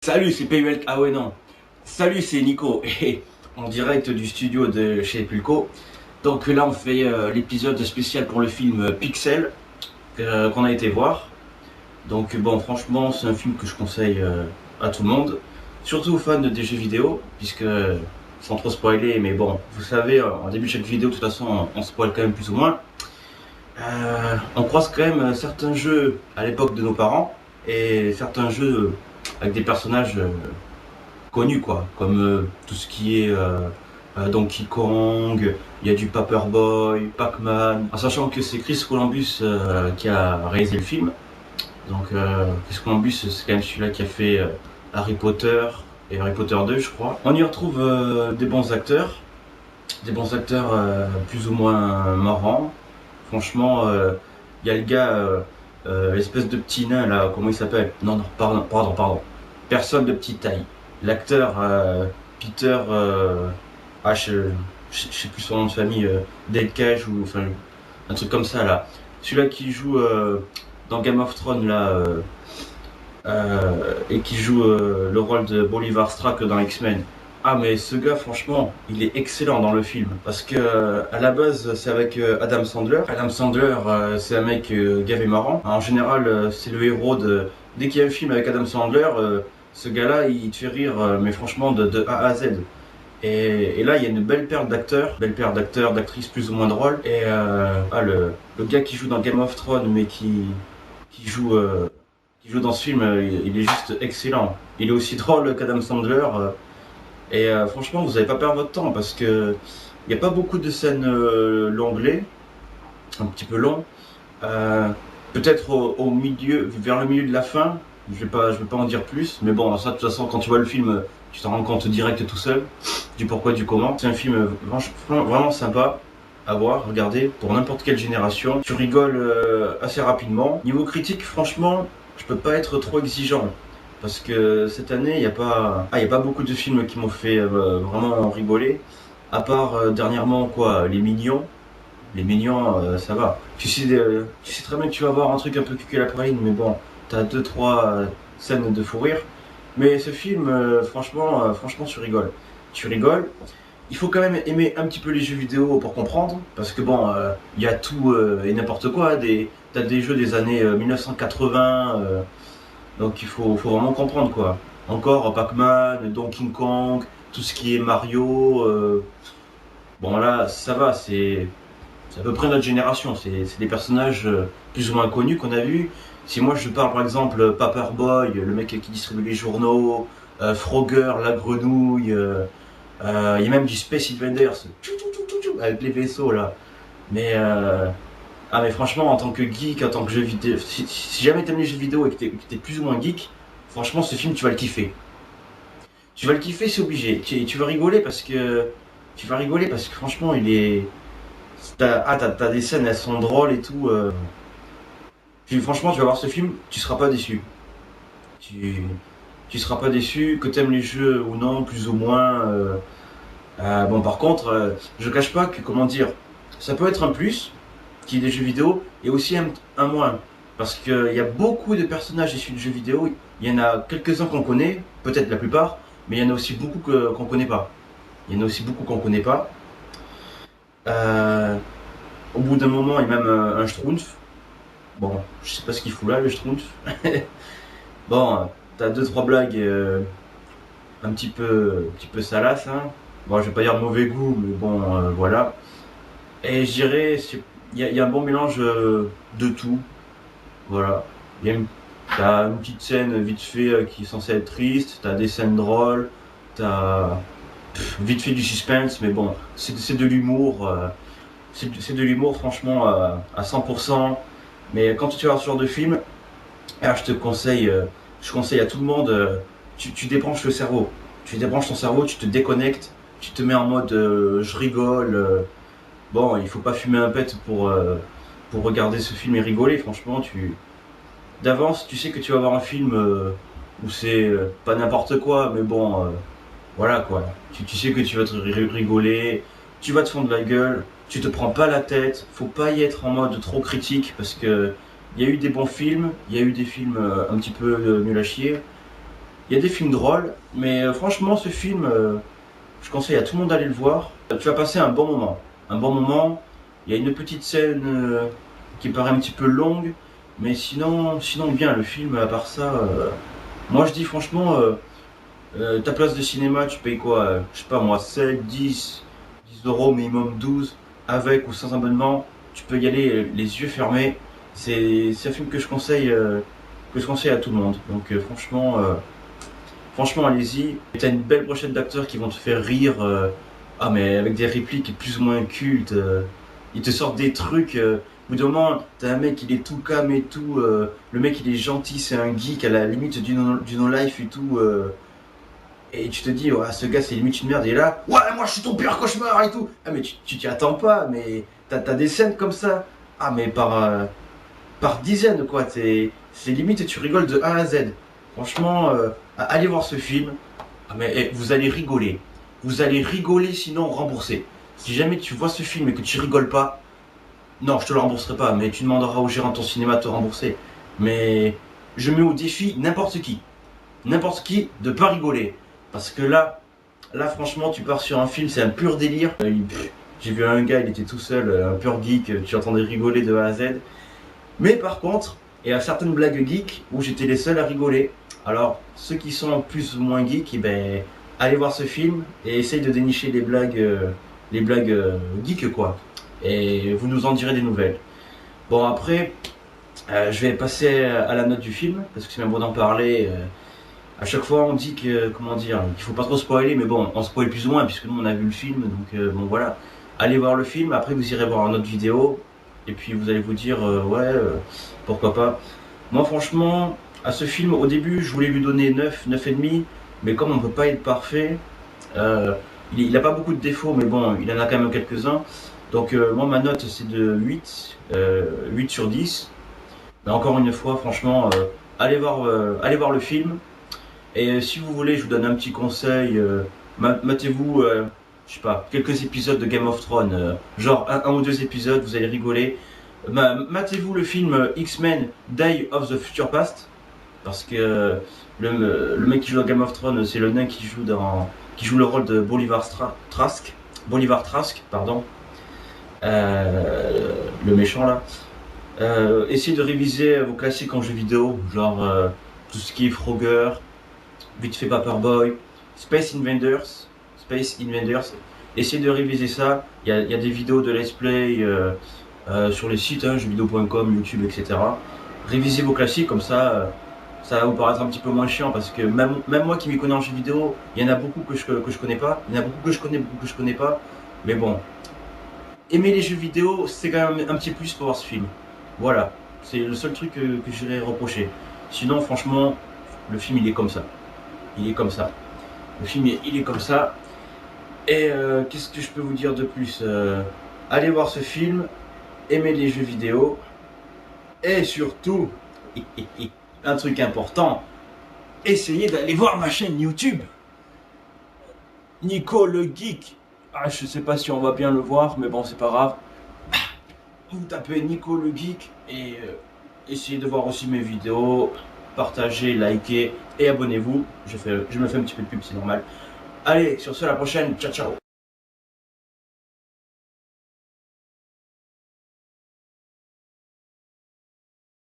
Salut, c'est PUL. Ah ouais, non. Salut, c'est Nico. Et en direct du studio de chez Pulco. Donc là, on fait l'épisode spécial pour le film Pixel qu'on a été voir. Donc bon, franchement, c'est un film que je conseille à tout le monde. Surtout aux fans des jeux vidéo, puisque, sans trop spoiler, mais bon, vous savez, en début de chaque vidéo, de toute façon, on spoil quand même plus ou moins. On croise quand même certains jeux à l'époque de nos parents et certains jeux avec des personnages connus quoi, comme tout ce qui est Donkey Kong, il y a du Paperboy, Pac-Man, en sachant que c'est Chris Columbus qui a réalisé le film. Donc Chris Columbus c'est quand même celui-là qui a fait Harry Potter et Harry Potter 2 je crois. On y retrouve des bons acteurs plus ou moins marrants. Franchement, il y a le gars, l'espèce de petit nain là, comment il s'appelle? Non, non, pardon. Personne de petite taille. L'acteur Peter, je sais plus son nom de famille, Dead Cage ou enfin un truc comme ça là. Celui-là qui joue dans Game of Thrones là et qui joue le rôle de Bolivar Strack dans X-Men. Ah mais ce gars franchement il est excellent dans le film parce que à la base c'est avec Adam Sandler. Adam Sandler c'est un mec gavé marrant. En général c'est le héros de... Dès qu'il y a un film avec Adam Sandler, ce gars-là il te fait rire mais franchement de A à Z. Et là il y a une belle paire d'acteurs, d'actrices plus ou moins drôles. Et le gars qui joue dans Game of Thrones mais qui joue qui joue dans ce film, il est juste excellent. Il est aussi drôle qu'Adam Sandler. Franchement, vous n'allez pas perdre votre temps parce que il n'y a pas beaucoup de scènes l'anglais, un petit peu long. Euh, Peut-être au milieu, vers le milieu de la fin, je vais pas en dire plus. Mais bon, ça de toute façon, quand tu vois le film, tu t'en rends compte direct tout seul du pourquoi, du comment. C'est un film vraiment sympa à voir, regarder pour n'importe quelle génération. Tu rigoles assez rapidement. Niveau critique, franchement, je peux pas être trop exigeant. Parce que cette année, il y a pas beaucoup de films qui m'ont fait vraiment rigoler. À part dernièrement, quoi, Les Mignons. Les Mignons, ça va. Tu sais très bien que tu vas voir un truc un peu cucu à la praline, mais bon, t'as deux, trois scènes de fou rire. Mais ce film, franchement, tu rigoles. Tu rigoles. Il faut quand même aimer un petit peu les jeux vidéo pour comprendre, parce que bon, il y a tout et n'importe quoi. T'as des jeux des années 1980. Donc faut vraiment comprendre quoi. Encore Pac-Man, Donkey Kong, tout ce qui est Mario. Bon là, ça va, c'est à peu près notre génération. C'est des personnages plus ou moins connus qu'on a vus. Si moi je parle par exemple Paperboy, le mec qui distribue les journaux, Frogger, la grenouille, il y a même du Space Invaders, avec les vaisseaux là. Mais mais franchement, en tant que geek, en tant que jeu vidéo, si jamais t'aimes les jeux vidéo et que t'es plus ou moins geek, franchement, ce film, tu vas le kiffer. Tu vas le kiffer, c'est obligé. Tu vas rigoler parce que, franchement, il est, t'as des scènes, elles sont drôles et tout. Franchement, tu vas voir ce film, tu seras pas déçu. Tu, tu seras pas déçu, que t'aimes les jeux ou non, plus ou moins. Bon, par contre, je cache pas que, comment dire, ça peut être un plus, qui est des jeux vidéo, et aussi un moins. Parce qu'il y a beaucoup de personnages issus de jeux vidéo, il y en a quelques-uns qu'on connaît, peut-être la plupart, mais il y en a aussi beaucoup qu'on connaît pas. Il y en a aussi beaucoup qu'on connaît pas. Euh, Au bout d'un moment, il y a même un Schtroumpf. Bon, je sais pas ce qu'il fout là, le Schtroumpf. Bon, t'as deux, trois blagues un petit peu salaces, hein. Bon, je vais pas dire de mauvais goût, mais bon, voilà. Et je dirais, il y a un bon mélange de tout. Voilà. T'as une petite scène vite fait qui est censée être triste, t'as des scènes drôles, t'as vite fait du suspense, mais bon, c'est de l'humour. C'est de l'humour franchement à 100%. Mais quand tu vas ce genre de film, je te conseille, je conseille à tout le monde, tu débranches le cerveau. Tu débranches ton cerveau, tu te déconnectes, tu te mets en mode je rigole. Bon, il faut pas fumer un pet pour regarder ce film et rigoler. Franchement, d'avance, tu sais que tu vas voir un film où c'est pas n'importe quoi, mais bon, voilà quoi. Tu sais que tu vas te rigoler, tu vas te fendre la gueule, tu te prends pas la tête. Faut pas y être en mode trop critique parce que il y a eu des bons films, il y a eu des films un petit peu nuls à chier. Il y a des films drôles, mais franchement, ce film, je conseille à tout le monde d'aller le voir. Tu vas passer un bon moment. Un bon moment. Il y a une petite scène qui paraît un petit peu longue, mais sinon bien. Le film, à part ça, moi je dis franchement, ta place de cinéma, tu payes quoi? Je sais pas moi, 7, 10 euros, minimum 12, avec ou sans abonnement. Tu peux y aller les yeux fermés. C'est un film que je conseille à tout le monde. Donc franchement, allez-y. T'as une belle brochette d'acteurs qui vont te faire rire. Ah, mais avec des répliques plus ou moins cultes. Ils te sortent des trucs. Au bout d'un moment, t'as un mec, il est tout calme et tout. Le mec, il est gentil, c'est un geek à la limite du no-life et tout. Et tu te dis, ouais, ce gars, c'est limite une merde. Et là, ouais, moi, je suis ton pire cauchemar et tout. Ah, mais tu t'y attends pas. Mais t'as des scènes comme ça. Ah, mais par dizaines, quoi. C'est limite, tu rigoles de A à Z. Franchement, allez voir ce film. Ah, mais vous allez rigoler. Vous allez rigoler, sinon rembourser. Si jamais tu vois ce film et que tu rigoles pas, non, je te le rembourserai pas, mais tu demanderas au gérant de ton cinéma de te rembourser. Mais je mets au défi n'importe qui, de pas rigoler. Parce que là, franchement, tu pars sur un film, c'est un pur délire. J'ai vu un gars, il était tout seul, un pur geek, tu entendais rigoler de A à Z. Mais par contre, il y a certaines blagues geeks où j'étais les seuls à rigoler. Alors, ceux qui sont plus ou moins geeks, eh ben, allez voir ce film et essayez de dénicher les blagues geeks, quoi. Et vous nous en direz des nouvelles. Bon, après, je vais passer à la note du film, parce que c'est même bon d'en parler. À chaque fois, on dit comment dire, qu'il faut pas trop spoiler, mais bon, on spoil plus ou moins, puisque nous, on a vu le film, donc bon, voilà. Allez voir le film, après, vous irez voir une autre vidéo, et puis vous allez vous dire, ouais, pourquoi pas. Moi, franchement, à ce film, au début, je voulais lui donner 9, 9,5, mais comme on ne peut pas être parfait, il n'a pas beaucoup de défauts, mais bon, il en a quand même quelques-uns. Donc, moi, ma note, c'est de 8, 8 sur 10. Mais encore une fois, franchement, allez voir le film. Et si vous voulez, je vous donne un petit conseil. Matez-vous, je sais pas, quelques épisodes de Game of Thrones, genre un ou deux épisodes, vous allez rigoler. Matez-vous le film X-Men Day of the Future Past, parce que le mec qui joue dans Game of Thrones, c'est le nain qui joue le rôle de Bolivar Trask, pardon, le méchant là. Essayez de réviser vos classiques en jeu vidéo, genre tout ce qui est Frogger, vite fait Paperboy, Space Invaders. Essayez de réviser ça. Il y a des vidéos de let's play sur les sites, hein, jeuxvideo.com, YouTube, etc. Révisez vos classiques, comme ça va vous paraître un petit peu moins chiant, parce que même moi qui m'y connais en jeux vidéo, il y en a beaucoup que je connais pas. Il y en a beaucoup que je connais, beaucoup que je connais pas. Mais bon, aimer les jeux vidéo, c'est quand même un petit plus pour voir ce film. Voilà, c'est le seul truc que j'irais reprocher. Sinon, franchement, le film il est comme ça. Il est comme ça. Le film il est comme ça. Et qu'est-ce que je peux vous dire de plus? Allez voir ce film, aimez les jeux vidéo. Et surtout, un truc important, essayez d'aller voir ma chaîne YouTube. Nico le Geek. Ah, je sais pas si on va bien le voir, mais bon, c'est pas grave. Vous tapez Nico le Geek et essayez de voir aussi mes vidéos. Partagez, likez et abonnez-vous. Je me fais un petit peu de pub, c'est normal. Allez, sur ce, à la prochaine. Ciao, ciao.